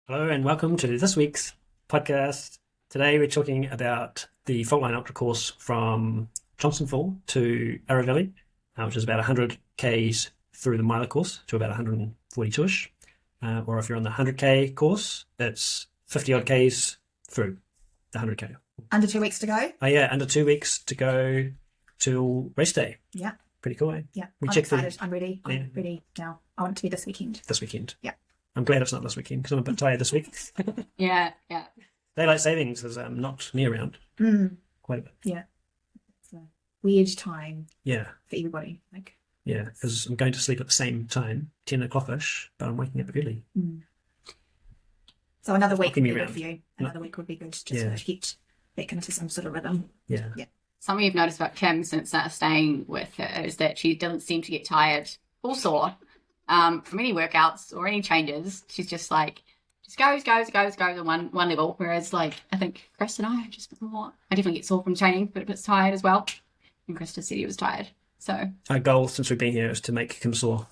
Hello and welcome to this week's podcast. Today we're talking about the Faultline Ultra course from Johnsonville to Aro Valley, which is about 100 k's through the miler course to about 142ish. Or if you're on the 100k course, it's 50 odd k's through the 100k. Under 2 weeks to go? Oh yeah, under 2 weeks to go till race day. Yeah. Pretty cool, eh? Yeah. We I'm checked excited. I'm ready. I'm ready now. I want it to be this weekend. This weekend. Yeah. I'm glad it's not this weekend because I'm a bit tired this week. Yeah. Daylight savings is not near around. Quite a bit. Yeah. It's a weird time Yeah. for everybody. Yeah, because I'm going to sleep at the same time, 10 o'clock-ish, but I'm waking up early. So another week would be me good around. for you. Another week would be good just Yeah. to get back into some sort of rhythm. Yeah. Something you've noticed about Kim since staying with her is that she doesn't seem to get tired or sore from any workouts or any changes. She's just goes on one level. Whereas I think Chris and I just I definitely get sore from training, but a bit tired as well. And Chris just said he was tired. So Our goal since we've been here is to make Kim sore.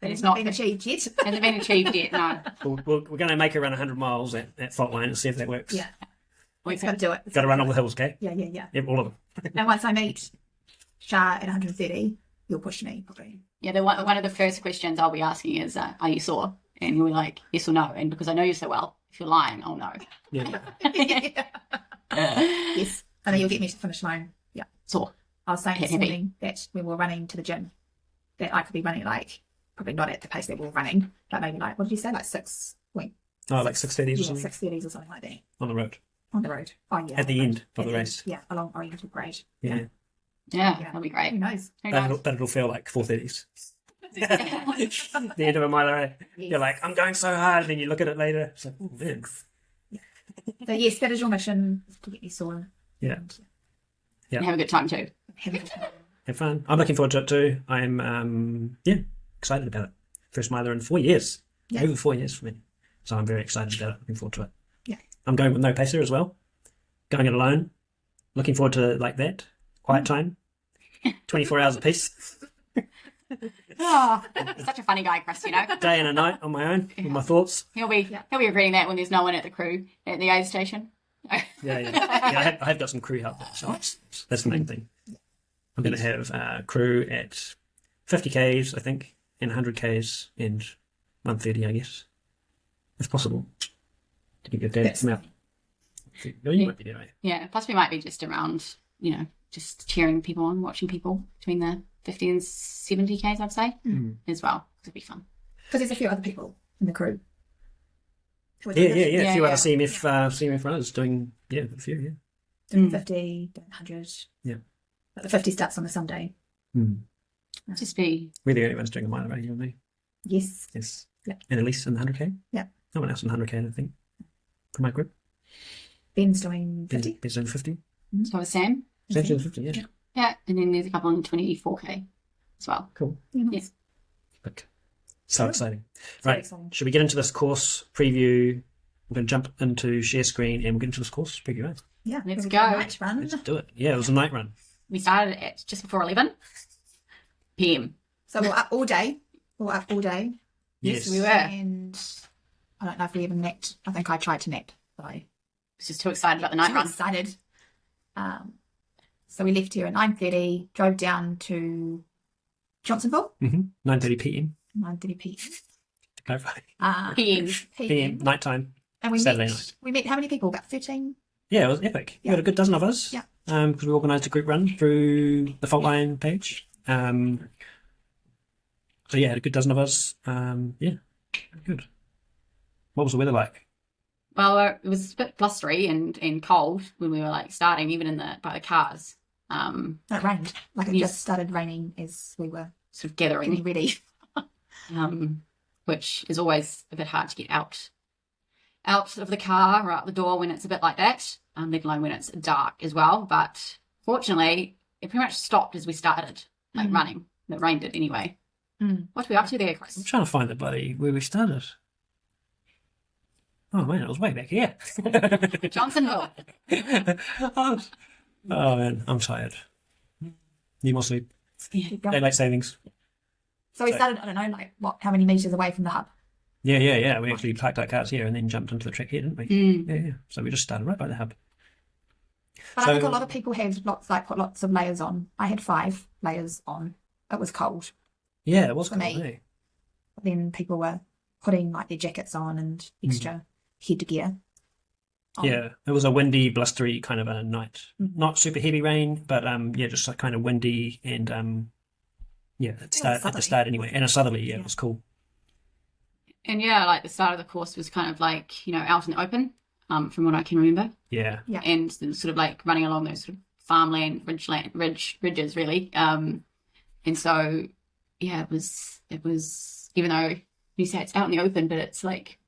But It's it's not not been achieved yet. hasn't been achieved yet. No, We're going to make her run 100 miles at Faultline and see if that works. Yeah. We've got to do it. Got to run all the hills, okay? Yeah. Yep, all of them. And once I meet Char at 130, you'll push me probably. yeah. One of the first questions I'll be asking is, "Are you sore?" And he'll be like, "Yes or no." And because I know you so well, if you're lying, I'll know. Yeah. Yes. And then you'll get me to the finish line. Yeah. Sore. I was saying this Heavy. morning that when we were running to the gym, that I could be running probably not at the pace that we were running, but maybe what did you say, 6 wait, Oh, like 6:30s or yeah, something 6:30s or something like that on the road. on the road. Oh yeah. At the end of At the the race. end. Yeah, along Oriental Grade. Yeah. Yeah, Yeah. that'll be Who great. knows? Who But knows? it'll feel like 4:30s. The end of a miler, eh? Yes. You're like, I'm going so hard, and then you look at it later. It's like, oh, man. So yes, that is your mission, is to get me sore. Yeah. And, Yeah. And have a good time too. have a good time. Have fun. I'm looking forward to it too. I'm, excited about it. First miler in 4 years. Yeah. Over 4 years for me. So I'm very excited about it. Looking forward to it. Yeah. I'm going with no pacer as well. Going it alone. Looking forward to that. Quiet time. 24 hours apiece. Oh, such a funny guy, Chris. Day and a night on my own with my thoughts. He'll be regretting that when there's no one at the crew at the aid station. Yeah, I have got some crew help. So that's the main thing. I'm going to have crew at 50 k's, I think, and 100 k's and 130, I guess, if possible. To give your dad That's some out. You might be there, right? Yeah. Plus, we might be just around, just cheering people on, watching people between the 50 and 70 k's, I'd say, as well. It'd be fun. Because there's a few other people in the crew. who are Yeah. doing A few Yeah. other CMF runners doing, a few, yeah. Doing 50, doing 100. Yeah. But the 50 starts on a Sunday. Just be. We're the only ones doing a miler, right? You and me. Yes. Yes. Yep. And Elise in the 100k? Yep. No one else in the 100k, I don't think. From my group. Ben's doing 50. Ben's doing 50. So is Sam. Sam's doing 50, yeah. Yeah. Yeah. And then there's a couple in 24k as well. Cool. Yeah, nice. Look, so Cool. exciting. Very Right, exciting. should we get into this course preview? I'm going to jump into share screen and we'll get into this course preview. Eh? Yeah. Let's we've go. got a night run. Let's do it. Yeah, it was a night run. We started at just before 11 p.m. So we're up all day. We're up all day. Yes, we were. And I don't know if we even napped. I think I tried to nap, but I Was just too excited about the night too run. excited. So we left here at 9:30, drove down to Johnsonville, 9:30 p.m. 9:30 p.m. to clarify. PM. PM, nighttime. And we Saturday met, night. we met how many people? About 13? Yeah, it was epic. We Yeah. had a good dozen of us. Yeah. Because we organised a group run through the Faultline page. So yeah, had a good dozen of us. Good. What was the weather like? Well, it was a bit blustery and cold when we were starting, even by the cars. It rained. It Yes. just started raining as we were Sort of getting gathering, ready. which is always a bit hard to get out of the car or out the door when it's a bit like that, let alone when it's dark as well. But fortunately, it pretty much stopped as we started running. It rained it anyway. What are we up to there, I'm Chris? trying to find the bloody where we started. Oh man, it was way back here. Johnsonville. Oh man, I'm tired. Need more sleep. Keep going. Daylight savings. So we started, I don't know, how many metres away from the hub? Yeah. We actually parked our cars here and then jumped into the track here, didn't we? Yeah. So we just started right by the hub. But I think a lot of people have put lots of layers on. I had 5 layers on. It was cold. Yeah, it was For cold, me. eh? But then people were putting like their jackets on and extra headgear on. Yeah, it was a windy, blustery kind of a night. Not super heavy rain, but just like kind of windy and at the start anyway, and a southerly. Yeah, it was cool. And yeah, like the start of the course was kind of like, out in the open, from what I can remember. Yeah. And sort of like running along those sort of farmland, ridges really. And so, yeah, it was, even though you say it's out in the open, but it's like,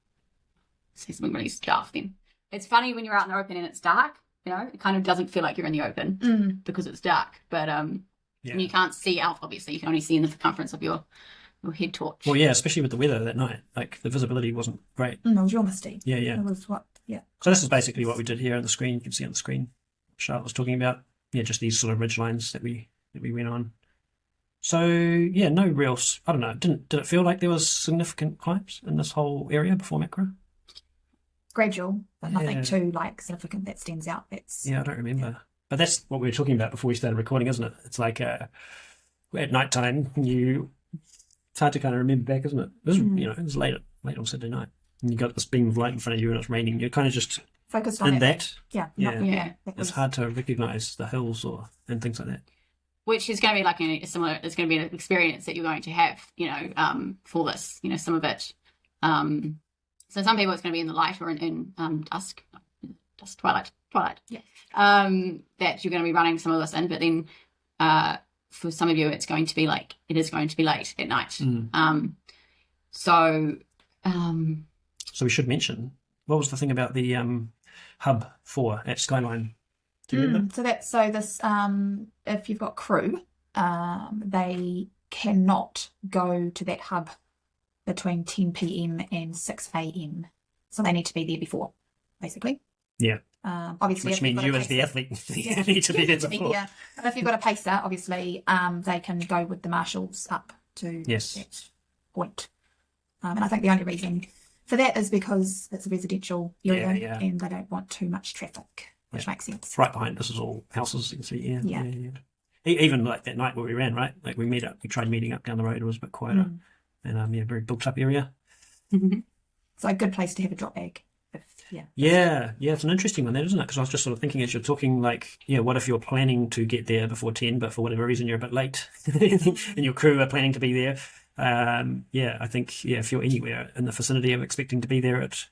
say something really stuff then. It's funny when you're out in the open and it's dark, it kind of doesn't feel like you're in the open because it's dark. But and you can't see out, obviously. You can only see in the circumference of your head torch. Well, yeah, especially with the weather that night. Like, the visibility wasn't great. It was real misty. Yeah. It was So this is basically what we did here on the screen. You can see on the screen Charlotte was talking about. Yeah, just these sort of ridge lines that we went on. So, yeah, no real... I don't know. Did it feel like there was significant climbs in this whole area before Makara? Gradual, but nothing too significant that stands out. I don't remember. Yeah. But that's what we were talking about before we started recording, isn't it? It's like at night time, it's hard to kind of remember back, isn't it? It was late on Saturday night. And you got this beam of light in front of you and it's raining. You're kind of just focused on that. Yeah. It's hard to recognise the hills and things like that. Which is going to be like it's going to be an experience that you're going to have, for this, some of it. So some people it's going to be in the light or in twilight. Yeah. That you're going to be running some of this in, but then for some of you it is going to be late at night. So we should mention, what was the thing about the hub 4 at Skyline? Do you remember? So this if you've got crew, they cannot go to that hub between 10 p.m. and 6 a.m. So they need to be there before, basically. Yeah. Obviously, which means you as the athlete need to be there before. Yeah. And if you've got a pacer, obviously, they can go with the marshals up to that point. And I think the only reason for that is because it's a residential area and they don't want too much traffic, which makes sense. Right behind this is all houses, you can see. Yeah. Even like that night where we ran, right? Like we tried meeting up down the road. It was a bit quieter. And very built up area. So a good place to have a drop bag. It's an interesting one, isn't it? Because I was just sort of thinking as you're talking, what if you're planning to get there before 10, but for whatever reason you're a bit late, and your crew are planning to be there. I think if you're anywhere in the vicinity of expecting to be there at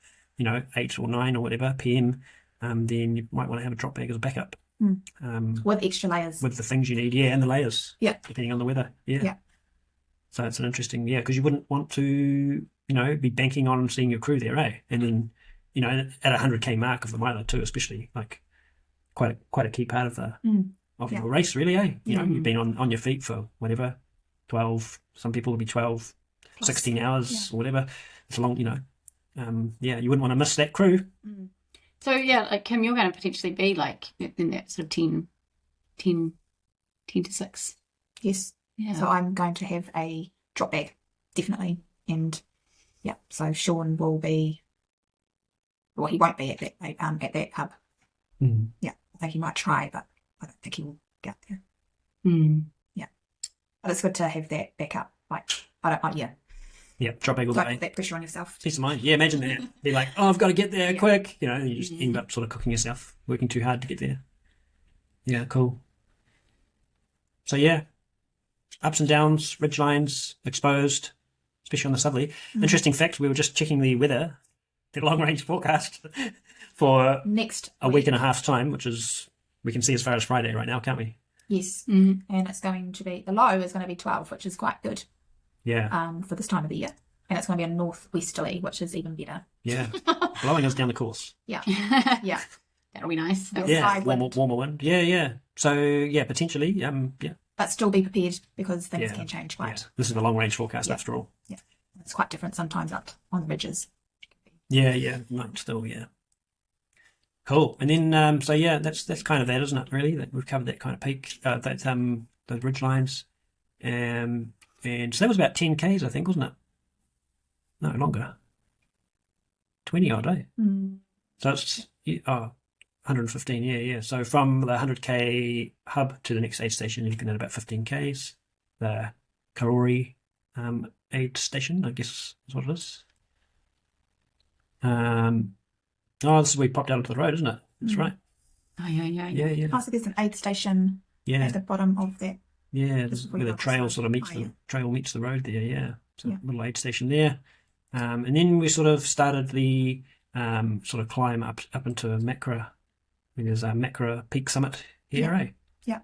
8 or 9 or whatever p.m, then you might want to have a drop bag as a backup. With extra layers, with the things you need, and the layers, depending on the weather. So it's an interesting, because you wouldn't want to, be banking on seeing your crew there, and then, at 100k mark of the mile too, especially, like quite a key part of the your race, really, You've been on your feet for whatever, 12. Some people will be 12, plus 16 hours or whatever. It's a long, you wouldn't want to miss that crew. So like Kim, you're going to potentially be like in that sort of 10 to 6. Yes. Yeah. So I'm going to have a drop bag, definitely. And so Sean will be, well, he won't be at that hub. I think he might try, but I don't think he will get there. But it's good to have that backup. Drop bag all the day. Put that pressure on yourself. Peace of mind. Yeah, imagine that. Be like, I've got to get there quick. And you just end up sort of cooking yourself, working too hard to get there. Yeah, cool. So ups and downs, ridge lines, exposed, especially on the southerly. Interesting fact, we were just checking the weather, the long range forecast for next week and a half's time, which is, we can see as far as Friday right now, can't we? Yes. And it's going to be, the low is going to be 12, which is quite good. Yeah. For this time of the year. And it's going to be a northwesterly, which is even better. Yeah. Blowing us down the course. Yeah. That'll be nice. Warmer wind. Yeah. So, potentially, But still be prepared because things can change quite. Yeah. This is the long range forecast after all. Yeah. It's quite different sometimes up on the ridges. Yeah. Might still, Cool. And then, that's kind of that, isn't it, really? That we've covered that kind of peak, those ridge lines. And so that was about 10Ks, I think, wasn't it? No, longer. 20 odd, eh? Mm. So it's 115, yeah. So from the 100k hub to the next aid station, you're looking at about 15k's. The Karori aid station, I guess is what it is. This is where we popped out onto the road, isn't it? That's right. Oh, yeah. Oh, so there's an aid station at the bottom of that. Yeah, where the trail sort of meets trail meets the road there, yeah. So a little aid station there. And then we sort of started the sort of climb up into Makara. There's a Makara Peak Summit here, eh? Yeah.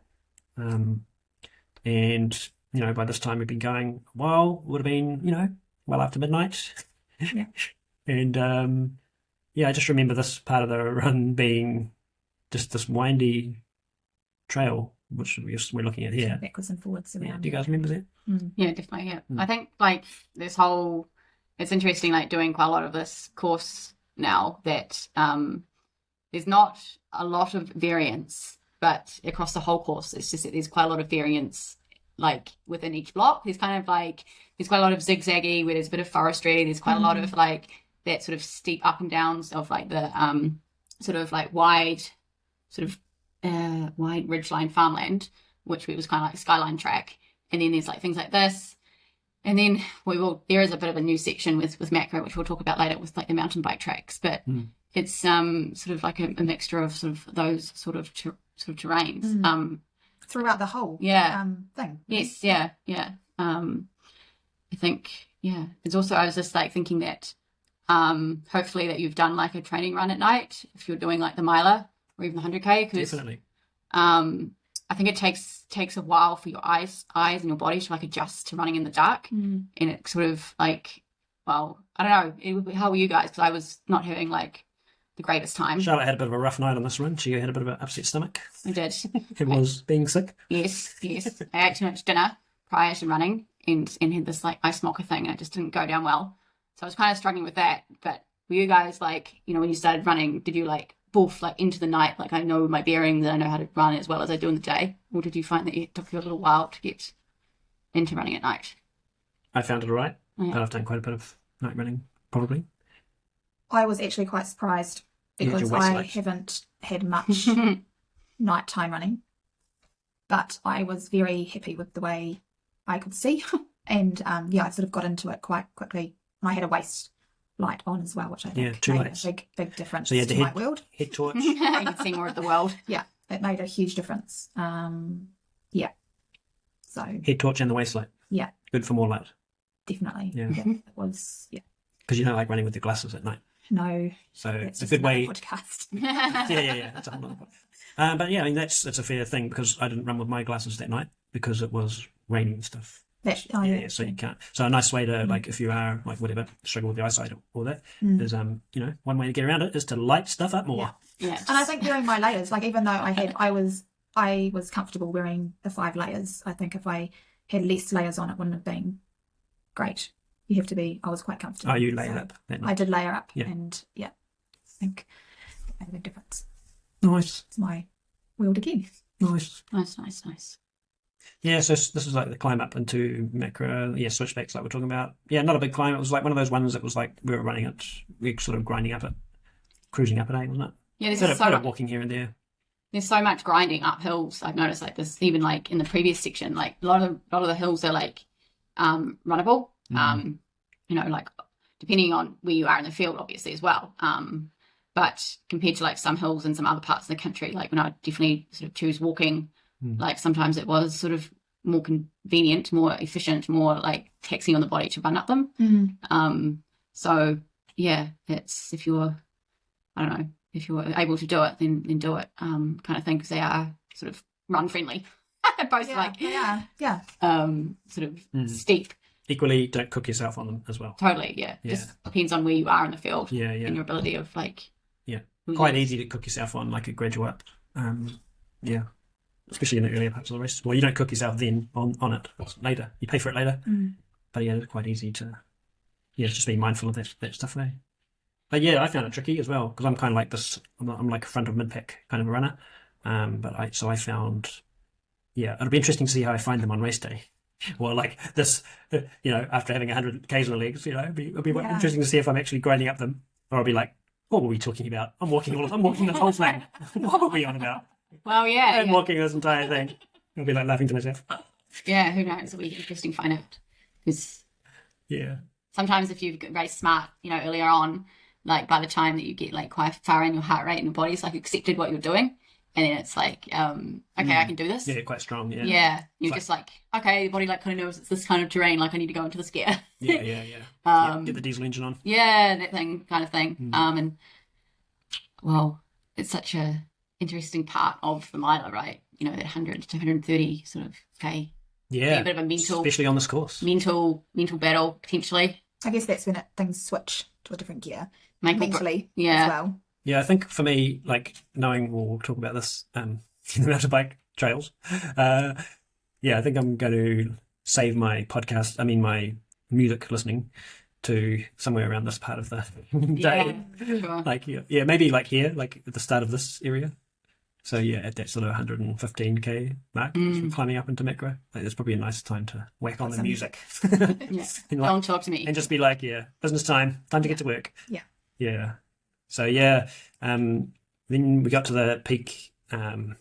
And, by this time we've been going a while, would have been, well after midnight. Yeah. And, I just remember this part of the run being just this windy trail, which we're looking at here. Backwards and forwards around. Do you guys remember that? Mm. Yeah, definitely, yeah. I think, like, this whole... It's interesting, like, doing quite a lot of this course now that there's not a lot of variance, but across the whole course, it's just that there's quite a lot of variance, like, within each block. There's kind of, like, there's quite a lot of zigzaggy where there's a bit of forestry. There's quite a lot of, like, that sort of steep up and downs of, like, the sort of, like, wide ridgeline farmland, which was kind of like a skyline track. And then there's, like, things like this. And then there is a bit of a new section with Makara, which we'll talk about later, with like the mountain bike tracks. But it's sort of like a mixture of sort of those sort of terrains. Throughout the whole thing. Yes, yeah. I think, it's also, I was just like thinking that hopefully that you've done like a training run at night if you're doing like the miler or even the 100k. Definitely. I think it takes a while for your eyes and your body to like adjust to running in the dark, and it sort of like, well, I don't know, how were you guys? Because I was not having like the greatest time. Charlotte had a bit of a rough night on this run. She had a bit of an upset stomach. I did. It was being sick. Yes. I ate too much dinner prior to running and had this like ice mocha thing, and it just didn't go down well. So I was kind of struggling with that. But were you guys like, when you started running, did you like boof like into the night, like I know my bearings and I know how to run as well as I do in the day? Or did you find that it took you a little while to get into running at night? I found it all right, but I've done quite a bit of night running, probably. I was actually quite surprised because I haven't had much nighttime running, but I was very happy with the way I could see. And I sort of got into it quite quickly. And I had a waist light on as well, which I think made a big difference so you had to my world. Head torch. You can see more of the world. Yeah, it made a huge difference. So head torch and the waist light. Yeah. Good for more light. Definitely. Yeah. It was, Because you don't like running with your glasses at night. No. So it's a just good way. Podcast. Yeah. That's a whole other podcast. But yeah, I mean, that's a fair thing because I didn't run with my glasses that night because it was raining and stuff. So you can't. So a nice way to like, if you are like whatever struggle with the eyesight or that is one way to get around it is to light stuff up more. Yeah. And I think wearing my layers, like even though I was comfortable wearing the 5 layers. I think if I had less layers on, it wouldn't have been great. You have to be. I was quite comfortable. Oh, you layered up that night. I did layer up, and I think it made a big difference. Nice. It's my world again. Nice. Yeah, so this is like the climb up into Makara, switchbacks like we're talking about. Yeah, not a big climb. It was like one of those ones that was like we were running it, we were sort of grinding up it, cruising up it, wasn't it? Yeah, there's a bit of walking here and there. There's so much grinding up hills. I've noticed like this, even like in the previous section, like a lot of the hills are like runnable. Like depending on where you are in the field, obviously as well. But compared to like some hills in some other parts of the country, like when I definitely sort of choose walking. Like sometimes it was sort of more convenient, more efficient, more like taxing on the body to run up them. So yeah, it's if you're able to do it, then do it, kind of thing, because they are sort of run friendly, both sort of steep. Equally, don't cook yourself on them as well. Totally, yeah. Just depends on where you are in the field. And your ability of like. Yeah, quite easy to cook yourself on like a gradual up. Especially in the earlier parts of the race. Well, you don't cook yourself then on it. It's later. You pay for it later. But yeah, it's quite easy to just be mindful of that stuff there. But yeah, I found it tricky as well because I'm kind of like this. I'm like a front of mid-pack kind of a runner. I found, it'll be interesting to see how I find them on race day. Well, like this, after having 100 Ks on the legs, it'll be interesting to see if I'm actually grinding up them Or I'll be like, what were we talking about? I'm walking the whole thing. What were we on about? Well, yeah. I'm walking this entire thing. I'll be like laughing to myself. Yeah, who knows? It'll be interesting to find out. Because sometimes if you've raced smart, earlier on, like by the time that you get like quite far in, your heart rate and your body's like accepted what you're doing. And then it's like, okay, I can do this. Yeah, quite strong, yeah. Yeah, you're just like, okay, the body like kind of knows it's this kind of terrain, like I need to go into this gear. Yeah. Get the diesel engine on. Yeah, that kind of thing. And, well, it's such a interesting part of the miler, right? That 100 to 130 sort of K. Yeah, a bit of a mental... especially on this course. Mental battle, potentially. I guess that's when things switch to a different gear. Mentally, as well. Yeah, I think for me, like knowing we'll talk about this in the motorbike trails. I think I'm going to save my music listening to somewhere around this part of the day. Yeah, sure. Like maybe like here, like at the start of this area. So yeah, at that sort of 115k mark, climbing up into Makara, like, it's probably a nice time to whack on the music. Don't talk to me. And just be like, business time to get to work. Yeah. So then we got to the peak, the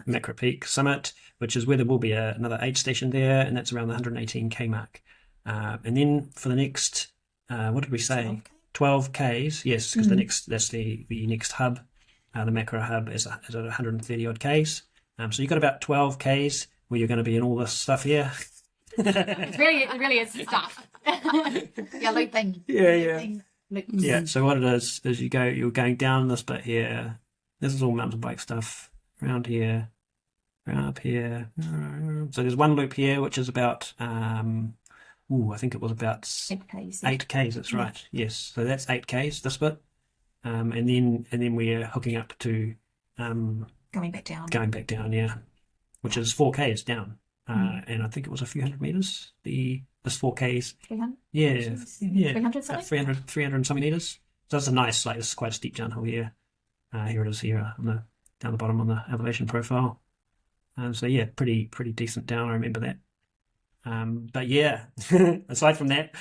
Makara Peak Summit, which is where there will be another aid station there, and that's around the 118k mark. And then for the next, what did we say? 12k's. Yes, because that's the next hub. The Makara hub is at 130 odd k's. So you've got about 12k's where you're going to be in all this stuff here. It really is stuff. Looping. Yeah. So what it is you're going down this bit here. This is all mountain bike stuff around here, around up here. So there's one loop here which is about I think it was about 8k's. That's right. Yes. So that's 8k's. This bit. And then we're hooking up to going back down, yeah, which is 4k's down, and I think it was a few hundred meters. This 4k's, 300, 300 something, 300 something meters. So that's a nice, like, this is quite a steep downhill here. Here it is here down the bottom on the elevation profile. So yeah, pretty decent down. I remember that. But yeah, aside from that,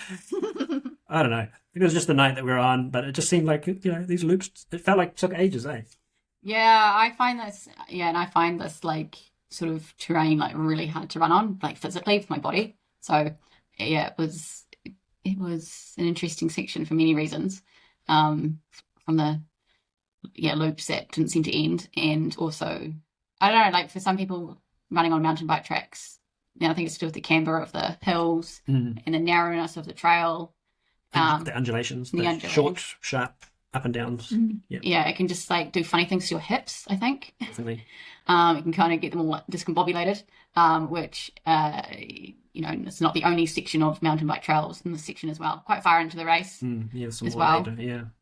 I don't know. It was just the night that we were on, but it just seemed like, these loops, it felt like it took ages, eh? Yeah, I find this, and I find this, like, sort of terrain, like, really hard to run on, like, physically for my body. So, yeah, it was an interesting section for many reasons. From the, loops that didn't seem to end, and also, I don't know, like, for some people running on mountain bike tracks, I think it's to do with the camber of the hills and the narrowness of the trail. The undulations, short, sharp up and downs. Yeah, it can just like do funny things to your hips, I think. Definitely. You can kind of get them all discombobulated, which, it's not the only section of mountain bike trails in this section as well. Quite far into the race as well. Later,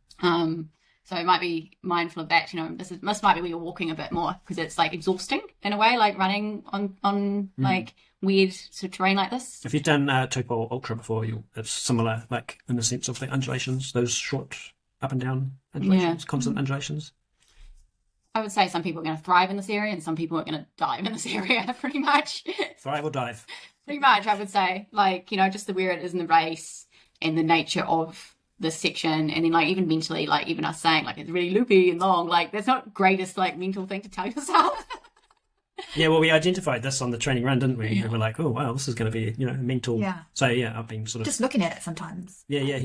so it might be mindful of that. This might be where you're walking a bit more because it's like exhausting in a way, like running on like weird sort of terrain like this. If you've done Topo Ultra before, it's similar, like in the sense of the undulations, those short up and down undulations, constant undulations. I would say some people are going to thrive in this area and some people are going to dive in this area, pretty much. Thrive or dive? Pretty much, I would say. Like, just the where it is in the race and the nature of this section, and then like even mentally, like even us saying like it's really loopy and long, like that's not the greatest like mental thing to tell yourself. Yeah, well, we identified this on the training run, didn't we? And we're like, oh wow, this is going to be mental. Yeah. So yeah, I've been sort of just looking at it sometimes. Yeah.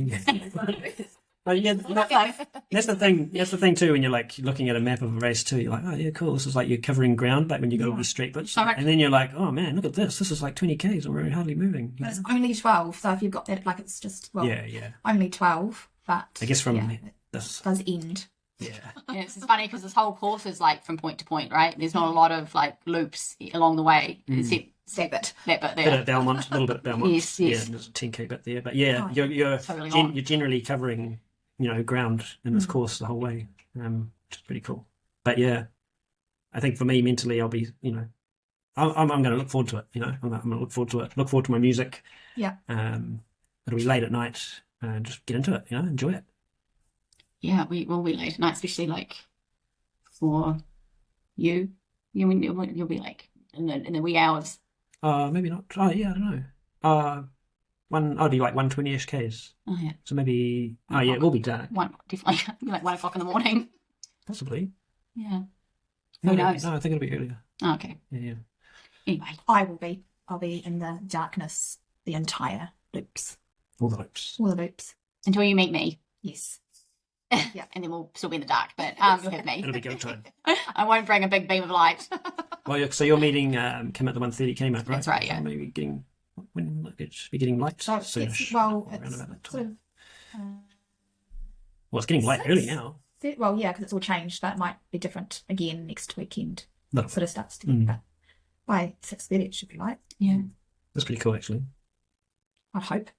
But yeah, that's the thing. That's the thing too. When you're like looking at a map of a race too, you're like, oh yeah, cool. This is like you're covering ground, like when you go all these straight bits, and then you're like, oh man, look at this. This is like 20k's, and we're hardly moving. But it's only 12, so if you've got that, like it's just only 12. But I guess from this does end. Yeah. It's funny because this whole course is like from point to point, right? There's not a lot of like loops along the way. Except that bit there. Bit at Belmont, a little bit at Belmont. Yes. Yeah, there's a 10k bit there, but yeah, you're generally covering ground in this course the whole way, which is pretty cool. But yeah, I think for me mentally, I'll be I'm going to look forward to it. I'm going to look forward to it. Look forward to my music. Yeah. It'll be late at night. Just get into it, enjoy it. Yeah, we will be late at night, especially like for you. You'll be like in the wee hours. Maybe not. Oh yeah, I don't know. I'd be like 120-ish Ks. Oh, yeah. So maybe, it will be dark. Definitely like 1 o'clock in the morning. Possibly. Yeah. No, Who knows? No, I think it'll be earlier. Oh, okay. Yeah. Anyway. I'll be in the darkness the entire loops. All the loops. All the loops. Until you meet me. Yes. Yeah. And then we'll still be in the dark, but you'll have me. It'll be go time. I won't bring a big beam of light. Well, so you're meeting Kim at the 1:30 mark, right? That's right, yeah. So maybe be getting light So soonish. around Around about that it's sort time. of, Well, it's getting light early now. well, yeah, because it's all changed. That might be different again next weekend. Little. Sort of starts to get, but by 6:30 it should be light. Yeah. That's pretty cool, actually. I hope.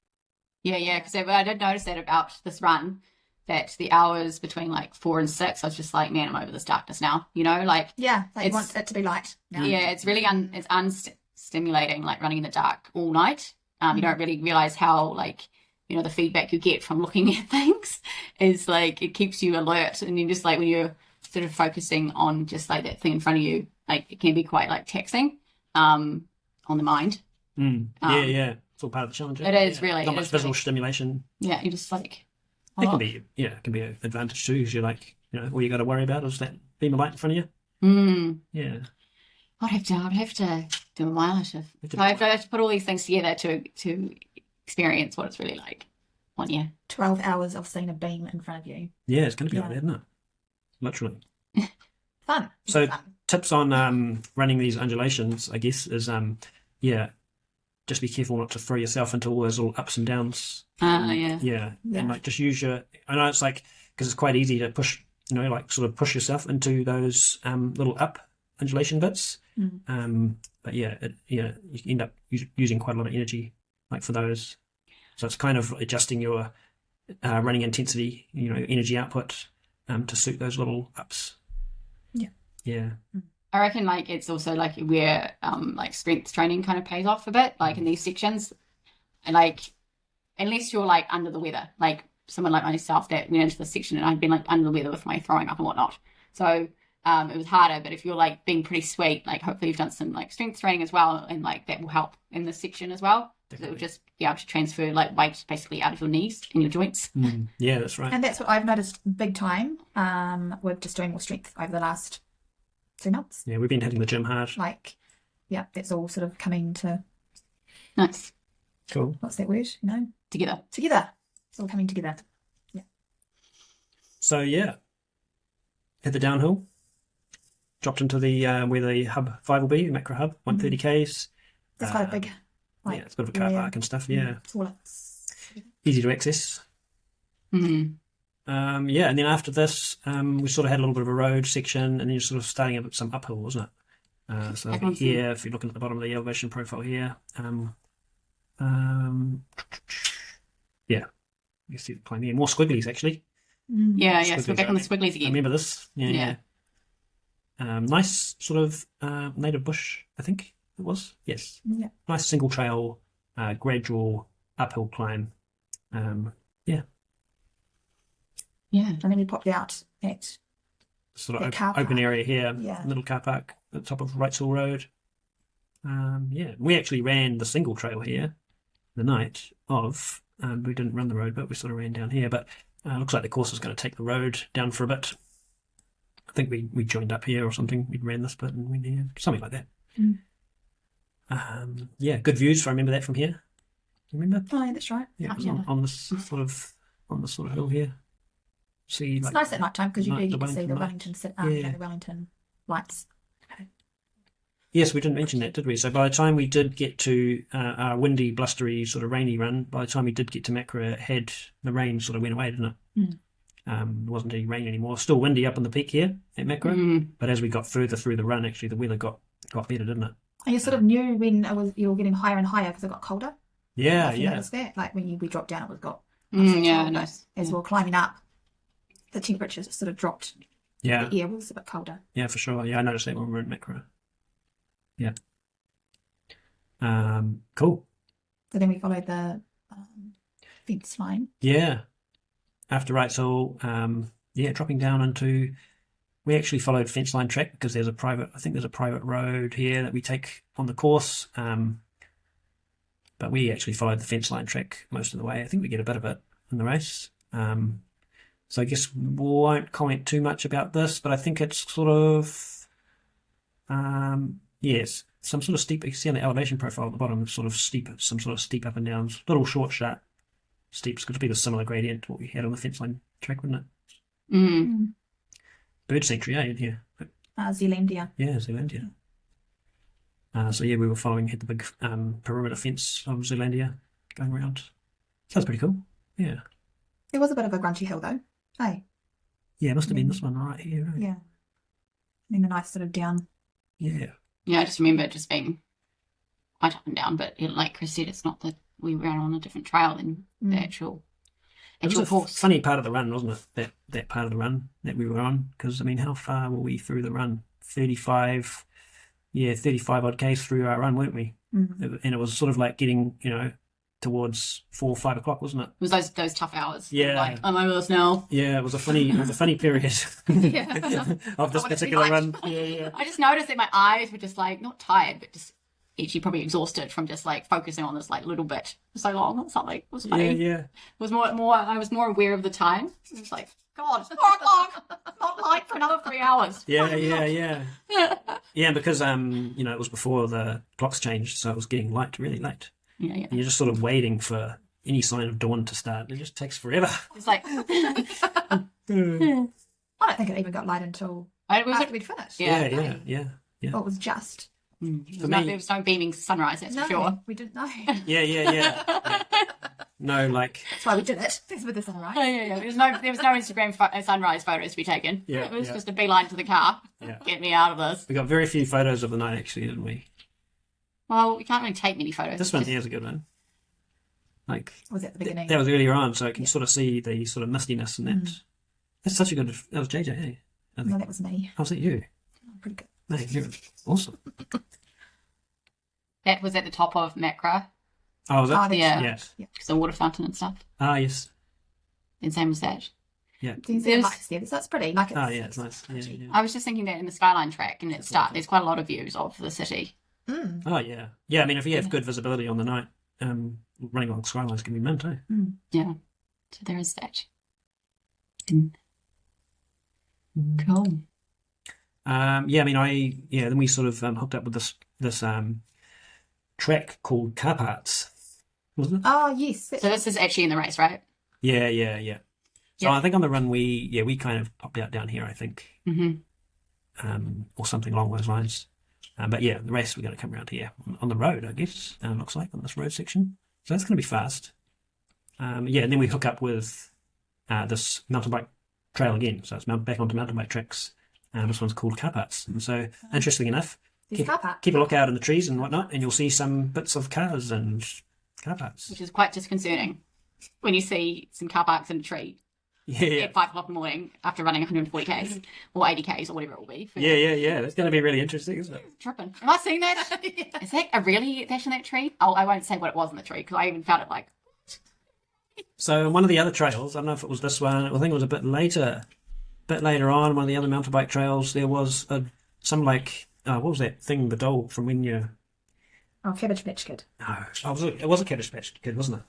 Yeah, because I did notice that about this run, that the hours between like 4 and 6, I was just like, man, I'm over this darkness now. You know, like Yeah, you want it to be light now. yeah, it's really it's unstimulating, like running in the dark all night. You don't really realize how like, you know, the feedback you get from looking at things is like it keeps you alert, and you just like when you're sort of focusing on just like that thing in front of you, like it can be quite like taxing on the mind. Yeah. It's all part of the challenge. It is really. Not much visual stimulation. Yeah, you're just like. It can be an advantage too, because you're like, you know, all you got to worry about is that beam of light in front of you. Yeah. I'd have to do a mileage of. So I have to put all these things together to experience what it's really like. 1 year. 12 hours of seeing a beam in front of you. Yeah, it's going to be like that, isn't it? Literally. Fun. So Fun. tips on running these undulations, I guess, is just be careful not to throw yourself into all those little ups and downs. Yeah. And like just use I know it's like, because it's quite easy to push, you know, like sort of push yourself into those little up undulation bits. But yeah, you end up using quite a lot of energy like for those. So it's kind of adjusting your running intensity, you know, energy output to suit those little ups. Yeah. I reckon like it's also like where like strength training kind of pays off a bit, like in these sections. And like unless you're like under the weather, like someone like myself that went into the section and I'd been like under the weather with my throwing up and whatnot. So it was harder, but if you're like being pretty sweet, like hopefully you've done some like strength training as well, and like that will help in this section as well. Because it will just be able to transfer like weight basically out of your knees and your joints. Yeah, that's right. And that's what I've noticed big time with just doing more strength over the last 2 months. Yeah, we've been hitting the gym hard. Like, yeah, it's all sort of coming to. Nice. Cool. What's that word? You know? Together. It's all coming together. Yeah. So yeah, hit the downhill. Dropped into the where the hub 5 will be, the Makara hub, 130 Ks. It's quite a big. Like, it's a bit of a car park and stuff. Yeah, it's all easy to access. And then after this, we sort of had a little bit of a road section, and then you're sort of starting at some uphill, wasn't it? So here, if you're looking at the bottom of the elevation profile here, yeah, you see the climb here. More squigglies actually. Yeah. So we're back on the squigglies I again. remember this. Yeah. Nice sort of native bush, I think it was. Yes. Yeah. Nice single trail, gradual uphill climb. Yeah. And then we popped out at Sort of car open park. area here, Yeah. little car park at the top of Wrights Road. We actually ran the single trail here the night of. We didn't run the road, but we sort of ran down here. But looks like the course is going to take the road down for a bit. I think we joined up here or something. We ran this bit and went here, something like that. Good views. If I remember that from here. You remember? Oh, yeah, that's right. Yeah, it was on this sort of hill here. See, It's like, nice at night time because you do the get to see the Wellington Wellington, the Wellington lights. Yes, we didn't mention that, did we? So by the time we did get to our windy, blustery, sort of rainy run, by the time we did get to Makara, the rain sort of went away, didn't it? There wasn't any rain anymore. Still windy up on the peak here at Makara, but as we got further through the run, actually the weather got better, didn't it? And you sort of knew when you were getting higher and higher because it got colder. Yeah, You noticed that? Like when we dropped down, it was got. Nice. As we were climbing up, the temperatures sort of dropped. Yeah. The air was a bit colder. Yeah, for sure. Yeah, I noticed that when we were in Makara. Yeah. Cool. So then we followed the fence line. Yeah. After Wrights Hall, dropping down into, we actually followed fence line track because there's a private road here that we take on the course. but we actually followed the fence line track most of the way. I think we get a bit of it in the race. So I guess won't comment too much about this, but I think it's sort of, yes, some sort of steep. You can see on the elevation profile at the bottom, it's sort of steep, some sort of steep up and downs, little short, sharp steeps. Could be the similar gradient to what we had on the fence line track, wouldn't it? Mm. Bird sanctuary, in here. Zealandia. Yeah, Zealandia. So yeah, we were following, had the big perimeter fence of Zealandia going around. Sounds pretty cool. Yeah. There was a bit of a grunchy hill though. Hey. Yeah, it must have been this one right here. Right? Yeah. And a nice sort of down. Yeah. Yeah, I just remember it just being quite up and down, but like Chris said, it's not that we ran on a different trail than the actual It was a course. funny part of the run, wasn't it? That part of the run that we were on. Because, I mean, how far were we through the run? 35 odd Ks through our run, weren't we? Mm-hmm. And it was sort of like getting, towards 4 or 5 o'clock, wasn't it? It was those tough hours. Yeah. Like, I'm over this now. Yeah, it was a funny period Yeah. of this particular run. Yeah. I just noticed that my eyes were just like, not tired, but just actually probably exhausted from just like focusing on this like little bit for so long. It's not like, it was funny. Yeah. It was more, I was more aware of the time. It was like, God, it's 4 o'clock. Not light for another 3 hours. Yeah. Yeah, because, it was before the clocks changed, so it was getting light, really late. Yeah. And you're just sort of waiting for any sign of dawn to start. It just takes forever. It's like, I don't think it even got light until after we'd finished. Yeah. Well, it was just. there was no beaming sunrise, that's for sure. We didn't know. Yeah. No, like... That's why we did it. This with the sunrise. Yeah. There was no Instagram sunrise photos to be taken. Yeah, It was just a beeline to the car. Yeah. Get me out of this. We got very few photos of the night, actually, didn't we? Well, we can't really take many photos. This one here is a good one. Like, Was at the beginning. that was earlier on, so I can sort of see the sort of mistiness and that. That's such a good... That was JJ, hey? No, that was me. Oh, was it you? Oh, pretty good. Mate, you're awesome. That was at the top of Makara, Oh, was it? Oh, Yeah. Yes. because the water fountain and stuff. Ah, yes. And same as that. Yeah. Do you see the lights there? That's pretty. Like it's, Oh, yeah, it's nice. Yeah. I was just thinking that in the Skyline track, and there's quite a lot of views of the city. Oh, yeah. Yeah, I mean, if you have good visibility on the night, running along skylines can be mint, eh? Yeah. So there is that. Cool. Then we sort of hooked up with this track called Car Parts, wasn't it? Oh, yes. So this is actually in the race, right? Yeah. So Yeah. I think on the run we kind of popped out down here, I think, or something along those lines. But yeah, the race we're going to come around here on the road, I guess. Looks like on this road section, so that's going to be fast. And then we hook up with this mountain bike trail again. So it's back onto mountain bike tracks. This one's called Car Parts, and so interesting enough, There's car park. keep a lookout in the trees and whatnot, and you'll see some bits of cars and car parts. Which is quite disconcerting when you see some car parks in a tree Yeah. at 5 o'clock in the morning after running 140 Ks or 80 Ks or whatever it will be. Yeah. That's going to be really interesting, isn't it? Tripping. Am I seeing that? Is that a really that's in that tree? Oh, I won't say what it was in the tree because I even found it like. So one of the other trails, I don't know if it was this one, I think it was a bit later on, one of the other mountain bike trails, there was some like, what was that thing, the doll from when you... Oh, Cabbage Patch Kid. No, it was a Cabbage Patch Kid, wasn't it?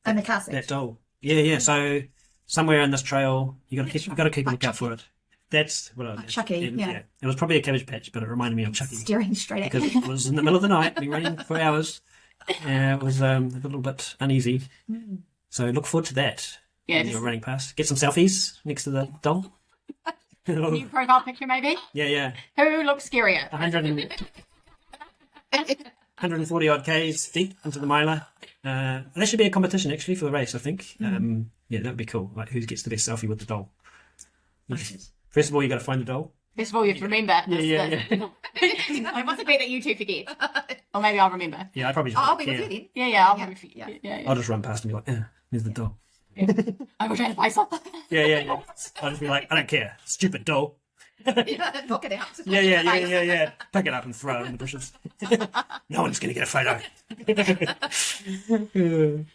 And the car seat. That doll. Yeah. So somewhere in this trail, you got to keep a like lookout for it. That's what I was. Like Chucky, yeah. It was probably a Cabbage Patch, but it reminded me of Chucky Staring straight at because me. it was in the middle of the night, been running for hours. It was a little bit uneasy. So look forward to that. Yeah, when you're running past. Get some selfies next to the doll. New profile picture maybe. Yeah. Who looks scarier? 140 odd Ks deep into the miler. There should be a competition actually for the race, I think. Yeah, that would be cool. Like who gets the best selfie with the doll? First of all, you got to find the doll. First of all, you have to remember. Yeah. I must have bet that you two forget, or maybe I'll remember. Yeah, I probably just I'll be won't with care. you then. Yeah, I'll probably forget. Yeah. I'll just run past and be like, there's the doll. I will try to buy something. Yeah. I'll just be like, I don't care. Stupid doll. Knock it out. Yeah. Pick it up and throw it in the bushes. No one's going to get a photo.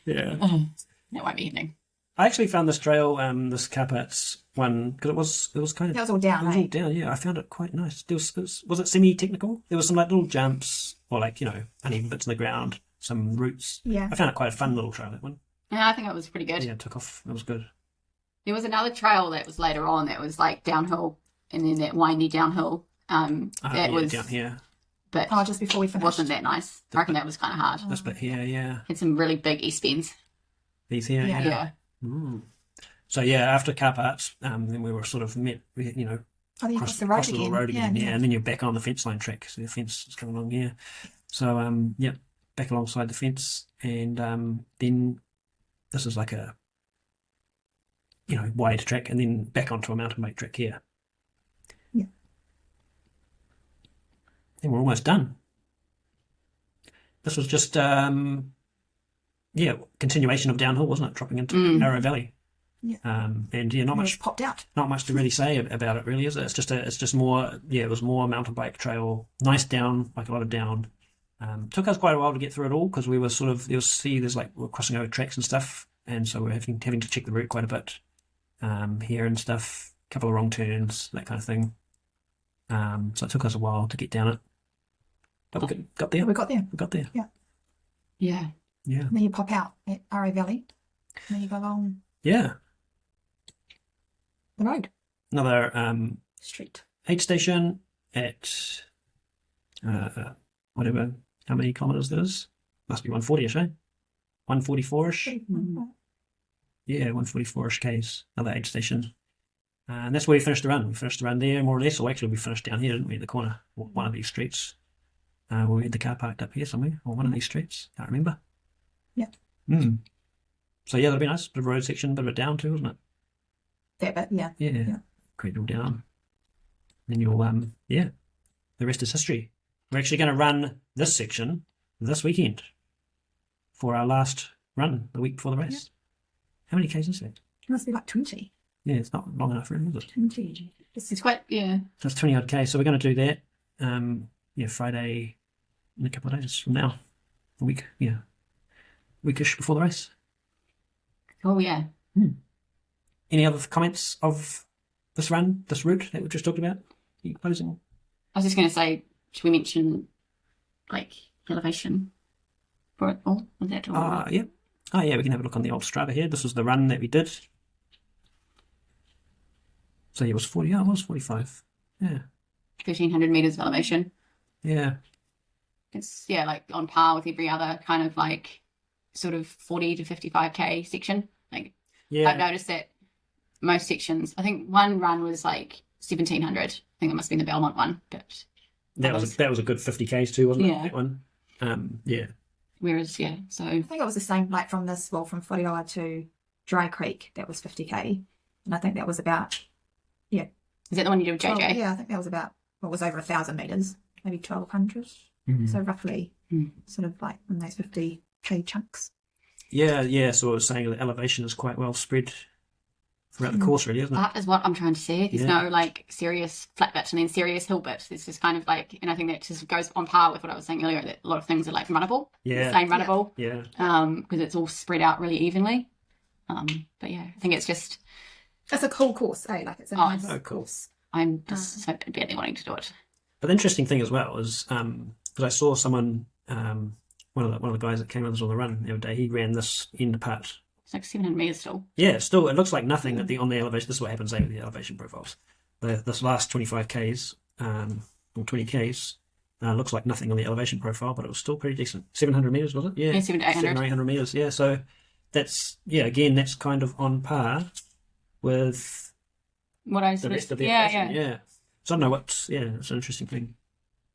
Yeah. That won't be happening. I actually found this trail, this Carpats one, because it was kind of... That was all down, It was all eh? down, yeah. I found it quite nice. Was it semi-technical? There was some like little jumps, or like, uneven bits in the ground. some routes. Yeah. I found it quite a fun little trail, that one. Yeah, I think it was pretty good. Yeah, it took off. It was good. There was another trail that was later on that was like downhill, and then that windy downhill. That was down here. but just before we finished. wasn't that nice. I reckon that was kind of hard. This bit here, yeah. Had some really big east bends. These here, Yeah. Yeah. Ooh. So yeah, after car parks, then we were sort of met, you know, Oh, then you across cross the road little again. road again, Yeah. and then you're back on the fence line track. So the fence is coming along here. So yep, back alongside the fence, and then this is like a, you know, wide track, and then back onto a mountain bike track here. Yeah. Then we're almost done. This was just continuation of downhill, wasn't it? Dropping into Aro Valley. Yeah. And yeah, not It much was popped out. not much to really say about it, really, is it? It's just more, yeah, it was more mountain bike trail, nice down, like a lot of down. Took us quite a while to get through it all because we were sort of, there's like, we're crossing over tracks and stuff, and so we're having to check the route quite a bit here and stuff, a couple of wrong turns, that kind of thing. So it took us a while to get down it. But we got there. We got there. We got there. Yeah. Yeah. And then you pop out at Aro Valley, and then you go along Yeah. the road. Another Street. aid station at whatever, how many kilometres that is? Must be 140-ish, eh? 144-ish? Yeah, 144-ish Ks, another aid station. And that's where we finished the run. We finished the run there, more or less. Or actually, we finished down here, didn't we, at the corner, one of these streets. We had the car parked up here somewhere, or one of these streets. Can't remember. Yeah. So yeah, that'll be nice. Bit of a road section, bit of a down too, isn't it? That bit, yeah. Yeah. Great little down. Then you'll, the rest is history. We're actually going to run this section this weekend for our last run the week before the race. Yeah. How many Ks is that? It must be like 20. Yeah, it's not long enough for him, is it? 20. It's quite, yeah. So it's 20 odd K. So we're going to do that. Friday in a couple of days from now. A week, weekish before the race. Oh, yeah. Any other comments of this run, this route that we just talked about? Any closing? I was just going to say, should we mention, like, elevation for it all? Was that all? Yeah. Oh, yeah, we can have a look on the old Strava here. This was the run that we did. So it was 40, it was 45. Yeah. 1,300 metres of elevation. Yeah. It's, like, on par with every other kind of, like, sort of 40 to 55K section. Like, Yeah. I've noticed that most sections, I think one run was, like, 1,700. I think it must have been the Belmont one, but That was a good 50 Ks too, wasn't it? Yeah. That one. Yeah. whereas, so I think it was the same, like from Whareroa to Dry Creek, that was 50k. And I think that was about, is that the one you did with 12, JJ? yeah, I think that was about, was over 1,000 metres, maybe 1,200. So roughly sort of like in those 50k chunks. Yeah. So I was saying the elevation is quite well spread throughout the course, really, isn't it? That is what I'm trying to say. There's no like serious flat bit and then serious hill bit. It's just kind of like, and I think that just goes on par with what I was saying earlier, that a lot of things are like runnable. Yeah. The same runnable. Yeah. Because it's all spread out really evenly. But yeah, I think it's just, It's a cool course, eh? Like it's a nice course. I'm just so badly wanting to do it. But the interesting thing as well is, because I saw someone, one of the guys that came with us on the run the other day, he ran this end part. It's like 700 metres still. Yeah, still, it looks like nothing on the elevation. This is what happens with the elevation profiles. This last 25 Ks, or 20 Ks, looks like nothing on the elevation profile, but it was still pretty decent. 700 metres, was it? Yeah, 700 to 800. 700 or 800 metres, yeah. So that's, again, that's kind of on par with What I the sort rest of, of the elevation. Yeah. So I don't know it's an interesting thing.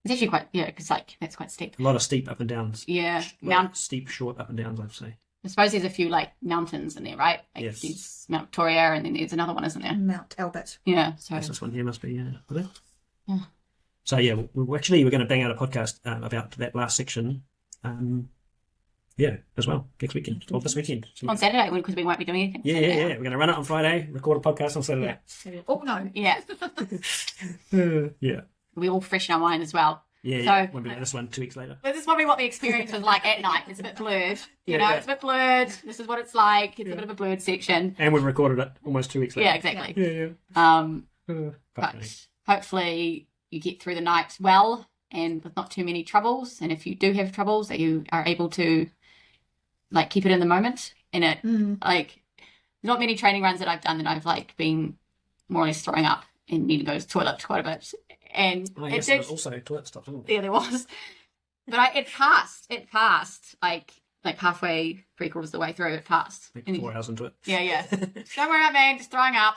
It's actually quite, because like, that's quite steep. A lot of steep up and downs. Yeah. Steep, short up and downs, I'd say. I suppose there's a few like mountains in there, right? Like Yes. there's Mount Victoria and then there's another one, isn't there? Mount Albert. Yeah. So This one here must be, was it? Yeah. So yeah, we're going to bang out a podcast about that last section, as well next weekend or this weekend. on Saturday, because we won't be doing anything. Yeah. We're going to run it on Friday, record a podcast on Saturday. Oh no. Yeah. Yeah. We all freshen our mind as well. Yeah. So- We'll be doing this one 2 weeks later. This is probably what the experience was like at night. It's a bit blurred. Yeah. It's a bit blurred. This is what it's like. It's a bit of a blurred section. And we've recorded it almost 2 weeks later. Yeah, exactly. Yeah. But hopefully you get through the night well and with not too many troubles. And if you do have troubles, that you are able to like keep it in the moment. And it like not many training runs that I've done that I've like been more or less throwing up and need to go to the toilet quite a bit. And yes, there was also toilet stuff, wasn't there? Yeah, there was. But it passed like halfway, 3/4 of the way through, it passed. Like 4 hours into it. Yeah. Don't worry about me, just throwing up.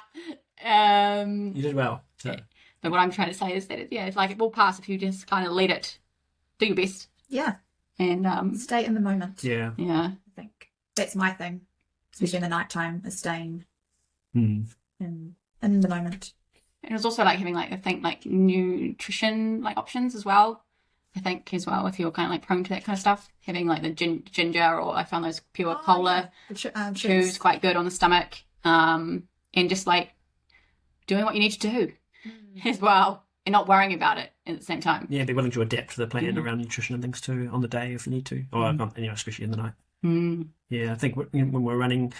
You did well. So. But what I'm trying to say is that it's like it will pass if you just kind of let it do your best. Yeah. And stay in the moment. Yeah. I think that's my thing, especially in the nighttime, is staying in the moment. And it was also like having like nutrition like options as well. I think as well, if you're kind of like prone to that kind of stuff, having like the ginger, or I found those pure cola chews quite good on the stomach, and just like doing what you need to do as well, and not worrying about it at the same time. Yeah, be willing to adapt to the plan around nutrition and things too on the day if you need to, or especially in the night. Yeah, I think when we're running,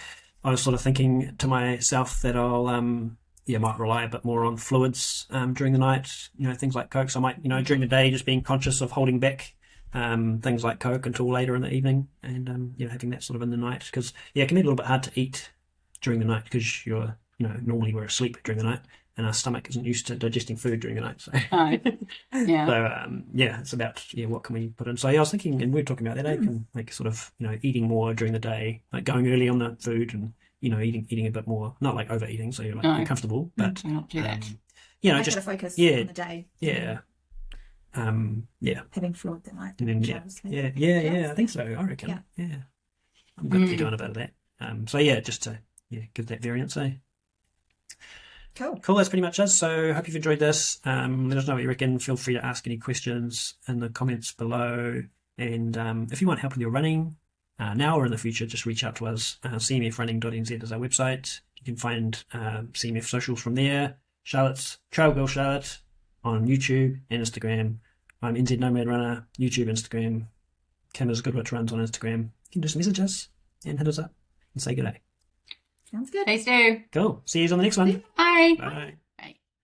I was sort of thinking to myself that I'll might rely a bit more on fluids during the night, things like Coke. So I might, during the day, just being conscious of holding back things like Coke until later in the evening, and having that sort of in the night, because it can be a little bit hard to eat during the night because you're normally we're asleep during the night and our stomach isn't used to digesting food during the night. So it's about what can we put in. So I was thinking, and we were talking about that, I can like sort of eating more during the day, like going early on the food and eating a bit more, not like overeating, so you're like uncomfortable, but not do that. Just a focus on the day. Having fluid that night. I think so. I reckon. Yeah. I'm going to be doing a bit of that. Just to give that variance. Cool. That's pretty much us. So hope you've enjoyed this. Let us know what you reckon. Feel free to ask any questions in the comments below. And if you want help with your running now or in the future, just reach out to us. CMFrunning.nz is our website. You can find CMF socials from there. Charlotte's Trail Girl Charlotte on YouTube and Instagram. I'm NZ Nomad Runner, YouTube, Instagram. Kim is Good Witch Runs on Instagram. You can just message us and hit us up and say good day. Sounds good. Please do. Cool. See you on the next one. Bye. Bye.